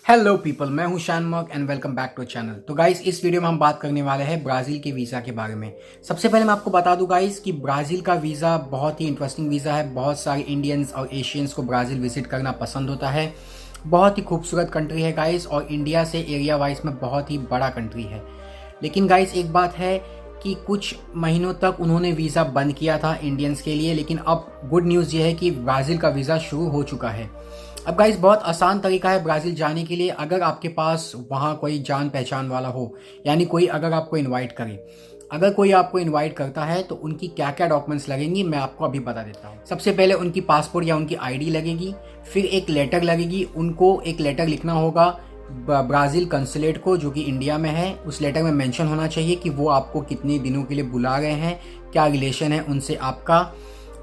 Hello people, मैं हूं शानमर्क and welcome back to channel. तो गाइस, इस वीडियो में हम बात करने वाले हैं ब्राज़ील के वीज़ा के बारे में। सबसे पहले मैं आपको बता दूं गाइस कि ब्राज़ील का वीज़ा बहुत ही इंटरेस्टिंग वीज़ा है। बहुत सारे इंडियंस और एशियंस को ब्राज़ील विजिट करना पसंद होता है। बहुत ही खूबसूरत कंट्री है गाइस, और इंडिया से एरिया वाइज में बहुत ही बड़ा कंट्री है। लेकिन गाइस, एक बात है कि कुछ महीनों तक उन्होंने वीज़ा बंद किया था इंडियंस के लिए, लेकिन अब गुड न्यूज़ ये है कि ब्राज़ील का वीज़ा शुरू हो चुका है। अब गाइस, बहुत आसान तरीका है ब्राज़ील जाने के लिए, अगर आपके पास वहाँ कोई जान पहचान वाला हो, यानी कोई अगर आपको इनवाइट करे। अगर कोई आपको इनवाइट करता है तो उनकी क्या क्या डॉक्यूमेंट्स लगेंगी मैं आपको अभी बता देता हूँ। सबसे पहले उनकी पासपोर्ट या उनकी आईडी लगेगी, फिर एक लेटर लगेगी। उनको एक लेटर लिखना होगा ब्राज़ील कंसुलेट को, जो कि इंडिया में है। उस लेटर में मेंशन होना चाहिए कि वो आपको कितने दिनों के लिए बुला रहे हैं, क्या रिलेशन है उनसे आपका।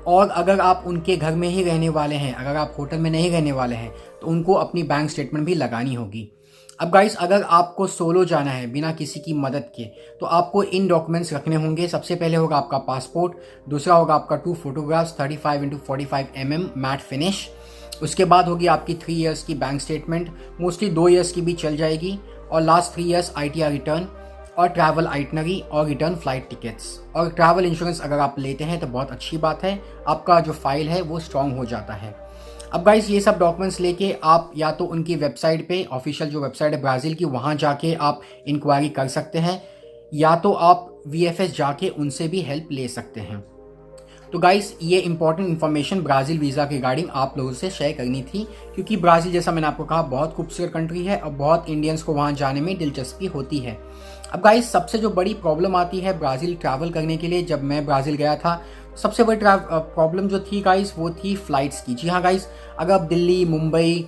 और अगर आप उनके घर में ही रहने वाले हैं, अगर आप होटल में नहीं रहने वाले हैं, तो उनको अपनी बैंक स्टेटमेंट भी लगानी होगी। अब गाइस, अगर आपको सोलो जाना है बिना किसी की मदद के, तो आपको इन डॉक्यूमेंट्स रखने होंगे। सबसे पहले होगा आपका पासपोर्ट, दूसरा होगा आपका 2 photographs 35x45 mm matte finish. उसके बाद होगी आपकी 3 ईयर्स की बैंक स्टेटमेंट, मोस्टली 2 ईयर्स की भी चल जाएगी। और लास्ट 3 ईयर्स ITR रिटर्न और ट्रैवल आइटनरी और रिटर्न फ्लाइट टिकट्स। और ट्रैवल इंश्योरेंस अगर आप लेते हैं तो बहुत अच्छी बात है, आपका जो फाइल है वो स्ट्रॉन्ग हो जाता है। अब गाइस, ये सब डॉक्यूमेंट्स लेके आप या तो उनकी वेबसाइट पे, ऑफिशियल जो वेबसाइट है ब्राज़ील की, वहाँ जाके आप इंक्वायरी कर सकते हैं, या तो आप VFS जाके उनसे भी हेल्प ले सकते हैं। तो गाइस, ये इंपॉर्टेंट इन्फॉर्मेशन ब्राज़ील वीज़ा के रिगार्डिंग आप लोगों से शेयर करनी थी, क्योंकि ब्राज़ील, जैसा मैंने आपको कहा, बहुत खूबसूरत कंट्री है और बहुत इंडियंस को वहाँ जाने में दिलचस्पी होती है। अब गाइस, सबसे जो बड़ी प्रॉब्लम आती है ब्राज़ील ट्रैवल करने के लिए, जब मैं ब्राज़ील गया था, सबसे बड़ी प्रॉब्लम जो थी गाइस, वो थी फ़्लाइट्स की। जी हाँ गाइस, अगर आप दिल्ली, मुंबई,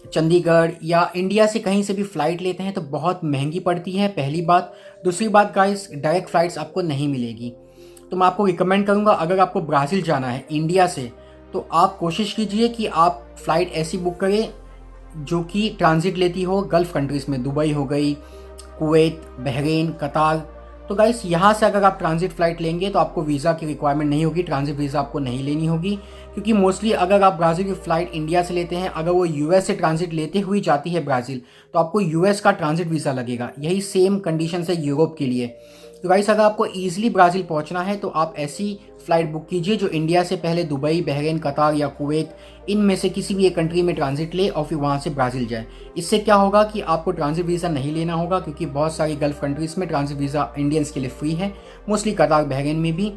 चंडीगढ़ या इंडिया से कहीं से भी फ़्लाइट लेते हैं तो बहुत महंगी पड़ती है, पहली बात। दूसरी बात गाइस, डायरेक्ट फ़्लाइट्स आपको नहीं मिलेगी। तो मैं आपको रिकमेंड करूंगा, अगर आपको ब्राज़ील जाना है इंडिया से, तो आप कोशिश कीजिए कि आप फ़्लाइट ऐसी बुक करें जो कि ट्रांजिट लेती हो गल्फ़ कंट्रीज़ में, दुबई हो गई, कुवैत, बहरीन, कतार। तो गाइस, यहाँ से अगर आप ट्रांजिट फ़्लाइट लेंगे तो आपको वीज़ा की रिक्वायरमेंट नहीं होगी, ट्रांजिट वीज़ा आपको नहीं लेनी होगी। क्योंकि मोस्टली अगर आप ब्राज़ील की फ़्लाइट इंडिया से लेते हैं, अगर वो US से ट्रांजिट लेते हुए जाती है ब्राज़ील, तो आपको US का ट्रांजिट वीज़ा लगेगा। यही सेम कंडीशन है यूरोप के लिए। तो गाइस, अगर आपको ईजिली ब्राज़ील पहुंचना है तो आप ऐसी फ़्लाइट बुक कीजिए जो इंडिया से पहले दुबई, बहरीन, कतार या कुवैत, इनमें से किसी भी एक कंट्री में ट्रांजिट ले और फिर वहाँ से ब्राज़ील जाए। इससे क्या होगा कि आपको ट्रांजिट वीज़ा नहीं लेना होगा, क्योंकि बहुत सारी गल्फ़ कंट्रीज़ में ट्रांजिट वीज़ा इंडियंस के लिए फ्री है, मोस्टली कतार, बहरीन में भी।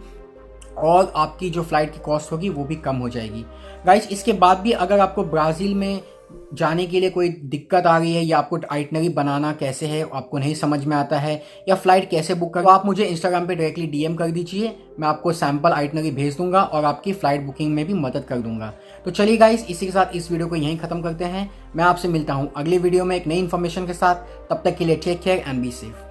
और आपकी जो फ़्लाइट की कॉस्ट होगी वो भी कम हो जाएगी। गाइस, इसके बाद भी अगर आपको ब्राज़ील में जाने के लिए कोई दिक्कत आ रही है, या आपको आइटनरी बनाना कैसे है आपको नहीं समझ में आता है, या फ्लाइट कैसे बुक करें, तो आप मुझे इंस्टाग्राम पे डायरेक्टली DM कर दीजिए। मैं आपको सैम्पल आइटनरी भेज दूंगा और आपकी फ़्लाइट बुकिंग में भी मदद कर दूंगा। तो चलिए गाइस, इसी के साथ इस वीडियो को यहीं ख़त्म करते हैं। मैं आपसे मिलता हूँ अगले वीडियो में एक नई इन्फॉर्मेशन के साथ। तब तक के लिए take care and be safe.